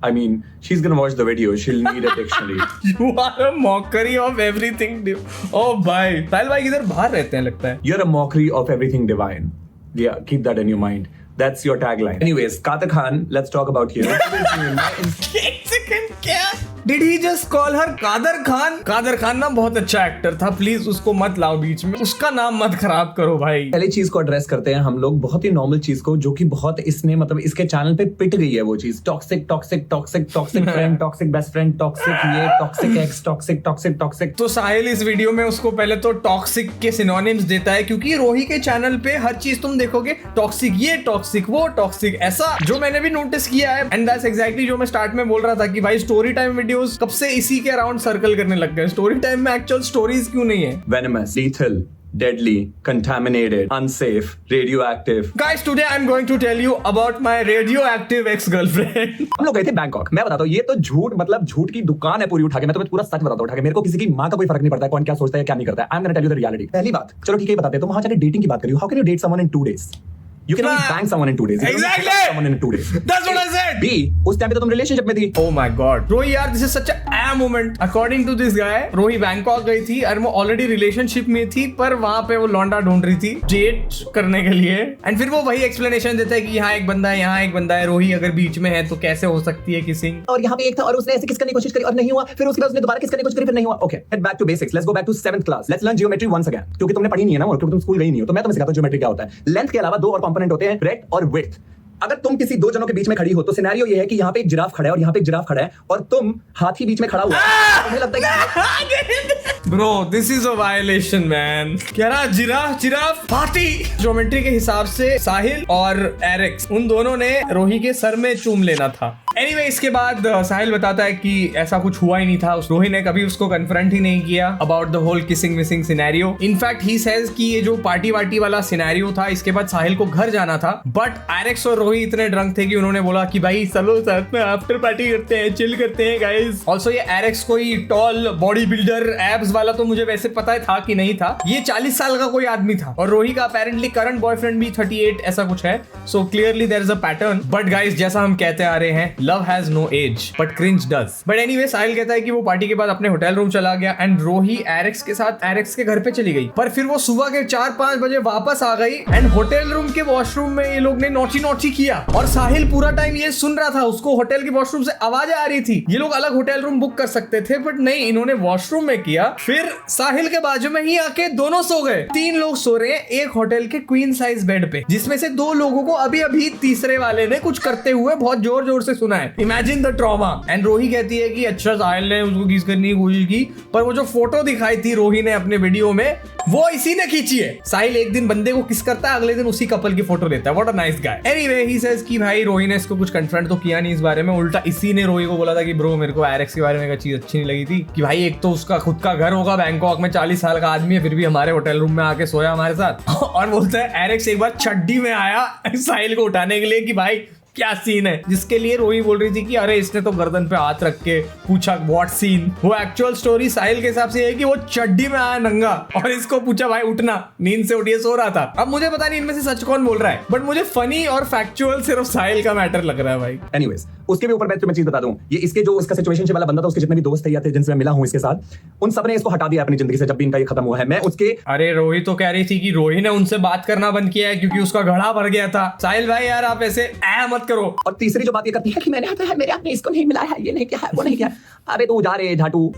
I mean, she's gonna watch the video. She'll need a dictionary. You are a mockery of everything. Oh भाई, साहिल भाई किधर बाहर रहते हैं लगता है। You're a mockery of everything divine. Yeah, keep that in your mind. That's your tagline. Anyways, Kata Khan, let's talk about here. एक सेकंड, क्या did he just call her Kader Khan? Kader Khan ना बहुत अच्छा एक्टर था, प्लीज उसको मत लाओ बीच में, उसका नाम मत खराब करो भाई। पहली चीज को एड्रेस करते हैं हम लोग, बहुत ही नॉर्मल चीज को, जो कि बहुत इसने मतलब इसके चैनल पे पिट गई है वो चीज, toxic toxic toxic toxic friend, toxic best friend, toxic ये, toxic ex, toxic toxic toxic. तो साहिल इस वीडियो में उसको पहले तो टॉक्सिक के सिनोनिम्स देता है, क्योंकि रोही के चैनल पे हर चीज तुम देखोगे टॉक्सिक, ये टॉक्सिक, वो टॉक्सिक, ऐसा जो मैंने भी नोटिस किया है। एंड दैट्स एग्जैक्टली जो मैं स्टार्ट में बोल रहा था कि भाई स्टोरी टाइम वीडियोस कब से इसी के अराउंड सर्कल करने लग गए। स्टोरी टाइम में एक्चुअल स्टोरीज क्यों नहीं है? Venomous, lethal, deadly, contaminated, unsafe, radioactive. Guys, today I'm going to tell you about my radioactive ex-girlfriend. हम लोग गए थे बैंकॉक। मैं बताता हूँ, ये तो झूठ मतलब झूठ की दुकान है पूरी उठा के। मैं तुम्हें पूरा सच बताता हूँ उठा के, मेरे को किसी की माँ का कोई फर्क नहीं पड़ता है कौन क्या सोचता है क्या नहीं करता है। I am gonna tell you the reality. पहली बात, चलो ठीक है बताते हैं, तो वहां जाके डेटिंग की बात करियो। How can you date someone in 2 days? You can only bang someone in 2 days. You can only Exactly. fuck someone in 2 days. That's what I said. B, उस टाइम पे तो तुम रिलेशनशिप में थी। Oh my God, रोही यार, this is such a moment. According to this guy, रोही Bangkok गई थी और वो ऑलरेडी रिलेशनशिप में थी, पर वहां पे वो लौंडा ढूंढ रही थी डेट करने के लिए। एंड फिर वो वही एक्सप्लेनेशन देता है कि यहाँ एक बंदा है, यहाँ एक बंदा है, रोही अगर बीच में है तो कैसे हो सकती है किसिंग। और यहाँ पे एक था और उसने ऐसे किस करने की कोशिश करी और नहीं हुआ, फिर उसके बाद उसने दोबारा किस करने की कोशिश करी, फिर नहीं हुआ। Okay, get back to basics, let's go back to 7th class, let's learn geometry once again. क्योंकि तुमने पढ़ी नहीं है ना, और क्योंकि तुम स्कूल गई नहीं हो, तो मैं तुम्हें सिखाता हूं जियोमेट्री क्या होता है। लेंथ के अलावा 2 और कंपोनेंट होते हैं, ब्रेड्थ और विड्थ। अगर तुम किसी 2 जनों के बीच में खड़ी हो तो सिनेरियो ये है कि यहाँ पे एक जिराफ खड़ा है और यहाँ पे एक जिराफ खड़ा है और तुम हाथी बीच में खड़ा हुआ है। तुम्हें लगता है bro this is a violation man. कह रहा जिराफ हाथी। ज्योमेट्री के हिसाब से साहिल और एरिक्स उन दोनों ने रोही के सर में चूम लेना था। एनीवे, इसके बाद साहिल बताता है कि ऐसा कुछ हुआ ही नहीं था, रोही ने कभी उसको कन्फ्रंट ही नहीं किया अबाउट द होल किसिंग विसिंग सिनेरियो। इनफैक्ट ही सेज कि ये जो पार्टी वार्टी वाला सिनेरियो था, इसके बाद साहिल को घर जाना था, बट एरिक्स और रोही इतने ड्रंक थे कि उन्होंने बोला कि भाई चलो साथ में आफ्टर पार्टी करते हैं, चिल करते हैं गाइस। ऑल्सो ये एरिक्स कोई टॉल बॉडी बिल्डर एब्स वाला तो मुझे वैसे पता था कि नहीं था, ये 40 साल का कोई आदमी था और रोही का अपेरेंटली करंट बॉयफ्रेंड भी 38 ऐसा कुछ है। So clearly there is a pattern. But guys, जैसा हम कहते आ रहे हैं, love has no age but cringe does. But anyway, Sahil कहता है कि वो पार्टी के बाद अपने होटल रूम चला गया एंड रोही एरिक्स के साथ एरिक्स के घर पे चली गई, पर फिर वो सुबह के 4-5 बजे वापस आ गई एंड होटल रूम के वॉशरूम में ये लोग ने नोची किया और साहिल पूरा टाइम ये सुन रहा था। उसको होटल के वॉशरूम से आवाजें आ रही थी। ये लोग अलग होटल रूम बुक कर सकते थे, बट नहीं, इन्होंने वॉशरूम में किया। फिर साहिल के बाजू में ही आके दोनों सो गए। 3 लोग सो रहे हैं एक होटल के क्वीन साइज बेड पे, जिसमें से 2 लोगों को अभी तीसरे वाले ने कुछ करते हुए बहुत जोर से सुना है। Imagine the trauma. एंड रोही कहती है कि अच्छा साहिल ने उसको किस करने की कोशिश की, पर वो जो फोटो दिखाई थी रोही ने अपने वीडियो में, वो इसी ने खींची है। साहिल एक दिन बंदे को किस करता है, अगले दिन उसी कपल की फोटो लेता है। What a nice guy. Anyway, he says कि भाई रोही ने इसको कुछ कन्फ्रंट तो किया नहीं इस बारे में, उल्टा इसी ने रोही को बोला था कि ब्रो मेरे को एरिक्स के बारे में एक चीज अच्छी नहीं लगी थी कि भाई एक तो उसका खुद का घर होगा बैंकॉक में, 40 साल का आदमी है, फिर भी हमारे होटल रूम में आके सोया हमारे साथ। और बोलता है एरिक्स एक बार चड्डी में आया साहिल को उठाने के लिए कि भाई क्या सीन है, जिसके लिए रोही बोल रही थी कि अरे इसने तो गर्दन पे हाथ रख के पूछा व्हाट सीन। वो एक्चुअल स्टोरी साहिल के हिसाब से है कि वो चड्डी में आया नंगा और इसको पूछा भाई उठना, नींद से उठिए, सो रहा था। अब मुझे पता नहीं इनमें से सच कौन बोल रहा है, बट मुझे फनी और फैक्चुअल सिर्फ साहिल का मैटर लग रहा है भाई। एनीवेज, उसके भी ऊपर मैं तुम्हें चीज बता दूं, ये इसके जो उसका सिचुएशनशिप वाला बंदा था, उसके जितने भी दोस्त थे जिनसे मैं मिला हूं इसके साथ, उन सब ने इसको हटा दिया अपनी जिंदगी से जब भी इनका ये खत्म हुआ है। मैं उसके अरे रोही तो कह रही थी कि रोही ने उनसे बात करना बंद किया है क्योंकि उसका घड़ा भर गया था। साहिल भाई यार आप ऐसे मत करो। और तीसरी जो बात ये करती है कि मेरे हाथ में इसको नहीं मिला है, ये नहीं किया है, वो नहीं किया। अबे तू जा रे झाटू।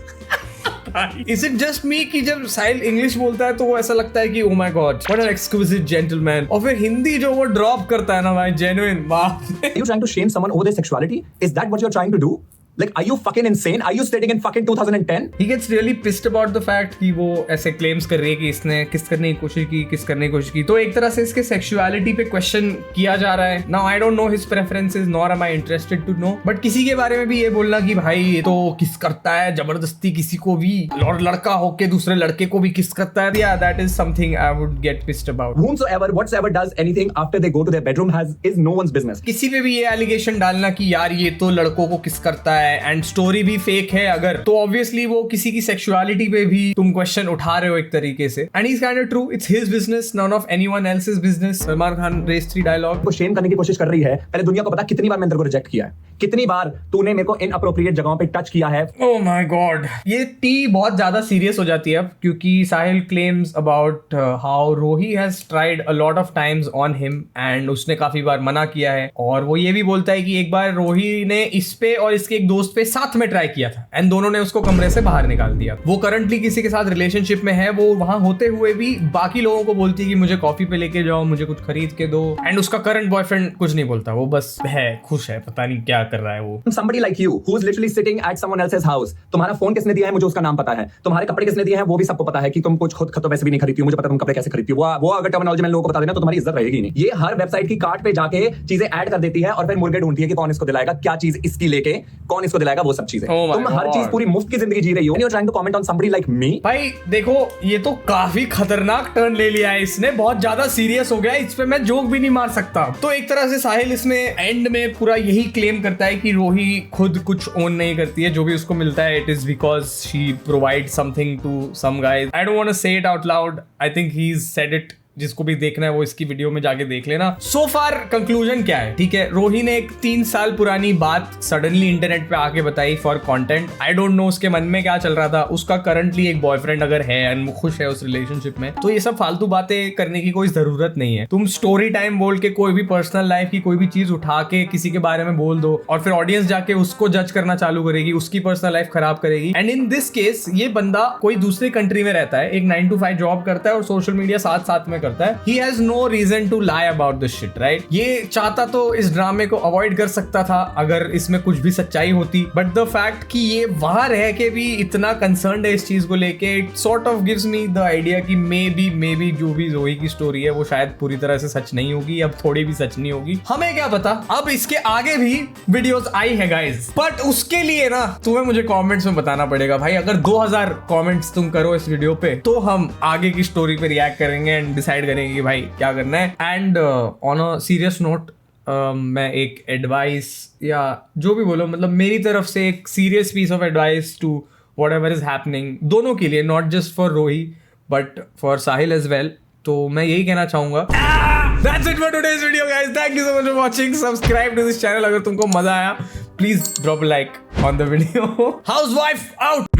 Is it just me कि जब साहिल इंग्लिश बोलता है तो वो ऐसा लगता है कि oh my god what an exquisite gentleman, और फिर हिंदी जो वो ड्रॉप करता है ना भाई, genuine बाप। You trying to shame someone over their sexuality? Is that what you're trying to do? Like, are you fucking insane? Are you stating in fucking 2010? He gets really pissed about the fact कि वो ऐसे claims कर रही है कि इसने किस करने की कोशिश की। तो एक तरह से इसके sexuality पे question किया जा रहा है। Now I don't know his preferences nor am I interested to know, but किसी के बारे में भी ये बोलना कि भाई ये तो किस करता है जबरदस्ती किसी को भी, और लड़का होके दूसरे लड़के को भी किस करता है, yeah that is something I would get pissed about. Whomsoever, whatsoever does anything after they go to their bedroom is no one's business. किसी पे भी ये allegation डालना कि यार ये तो लड़कों को किस करता है एंड स्टोरी भी फेक है अगर, तो ऑब्वियसली वो किसी की सेक्सुअलिटी पे भी तुम क्वेश्चन उठा रहे हो एक तरीके से। And is kind of true, it's his business, none of anyone else's business. Salman Khan Race 3 dialogue को शेम करने की कोशिश कर रही है। पहले दुनिया को पता कितनी बार मैंने तेरे को रिजेक्ट किया है, कितनी बार तूने मेरे को इनअप्रोप्रिएट जगहों पे टच किया है? ओह माय गॉड, ये टी बहुत ज्यादा सीरियस हो जाती है अब, क्योंकि साहिल क्लेम्स अबाउट हाउ रोही has tried a lot of times on him and उसने काफी बार मना किया है। और वो ये भी बोलता है कि एक बार रोही ने इस पे और इसके एक दोस्त पे साथ में ट्राई किया था एंड दोनों ने उसको कमरे से बाहर निकाल दिया। वो करंटली किसी के साथ रिलेशनशिप में है, वो वहां होते हुए भी बाकी लोगों को बोलती है कि मुझे कॉफी पे लेके जाओ, मुझे कुछ खरीद के दो, एंड उसका करंट बॉयफ्रेंड कुछ नहीं बोलता, वो बस है, खुश है, पता नहीं क्या कर रहा है वो। Somebody like you who is literally sitting at someone else's house, तुम्हारा फोन किसने दिया है मुझे उसका नाम पता है, तुम्हारे कपड़े किसने दिए हैं वो भी सबको पता है कि तुम कुछ खुद तो वैसे भी नहीं खरीदती हो, मुझे पता है तुम कपड़े कैसे खरीदती हो। वो अगर टर्मिनोलॉजी में लोगों को बता देना तो तुम्हारी इज्जत रहेगी नहीं। ये हर वेबसाइट की कार्ट पे जाके चीजें ऐड कर देती है और फिर मुर्गे ढूंढती है कि कौन इसको दिलाएगा, क्या चीज इसकी लेके कौन इसको दिलाएगा, वो सब चीजें। तुम हर चीज पूरी मुफ्त की जिंदगी जी रही हो। You're trying to comment on somebody like me? भाई देखो, ये तो काफी खतरनाक टर्न ले लिया है इसने, बहुत ज्यादा सीरियस हो गया है, इस पे मैं जोक भी नहीं मार सकता। तो एक तरह से साहिल इसमें एंड में पूरा यही क्लेम करता है कि रोही खुद कुछ ओन नहीं करती है, जो भी उसको मिलता है it is because she provide something to some guys. I don't want to say it out loud, I think he is said it, जिसको भी देखना है वो इसकी वीडियो में जाके देख लेना। सो फार कंक्लूजन क्या है, ठीक है, रोही ने एक 3 साल पुरानी बात सडनली इंटरनेट पे आके बताई for content. I don't know उसके मन में क्या चल रहा था, उसका करंटली एक बॉयफ्रेंड अगर है एंड वो खुश है उस रिलेशनशिप में, तो ये सब फालतू बातें करने की कोई जरूरत नहीं है। तुम स्टोरी टाइम बोल के कोई भी पर्सनल लाइफ की कोई भी चीज उठा के किसी के बारे में बोल दो और फिर ऑडियंस जाके उसको जज करना चालू करेगी, उसकी पर्सनल लाइफ खराब करेगी। एंड इन दिस केस ये बंदा कोई दूसरे कंट्री में रहता है, एक 9 to 5 जॉब करता है और सोशल मीडिया साथ साथ में करता है। He has no reason to lie about this shit, right? ये चाहता तो इस ड्रामे को अवॉइड कर सकता था अगर इसमें कुछ भी सच्चाई होती, बट द फैक्ट कि ये वहां रह के भी इतना कंसर्न्ड है इस चीज को लेके, it sort of gives me the idea कि मे बी जो भी जोही की स्टोरी है वो शायद पूरी तरह से सच नहीं होगी, अब थोड़ी भी सच नहीं होगी, हमें क्या पता। अब इसके आगे भी वीडियोस आई है गाइस, बट उसके लिए ना तुम्हें मुझे कमेंट्स में बताना पड़ेगा भाई। अगर 2000 कमेंट्स तुम करो इस वीडियो पे तो हम आगे की स्टोरी पे रिएक्ट करेंगे एंड डिसाइड करेंगे कि भाई क्या करना है। And on a serious note, मैं एक एडवाइस या जो भी बोलो, मतलब मेरी तरफ से एक serious piece of advice to whatever is happening, दोनों के लिए, not just for Rohi but for Sahil as well, तो मैं यही कहना चाहूंगा। That's it for today's video guys. Thank you so much for watching. Subscribe to this channel अगर तुमको मजा आया. Please drop a like on the video. Housewife out.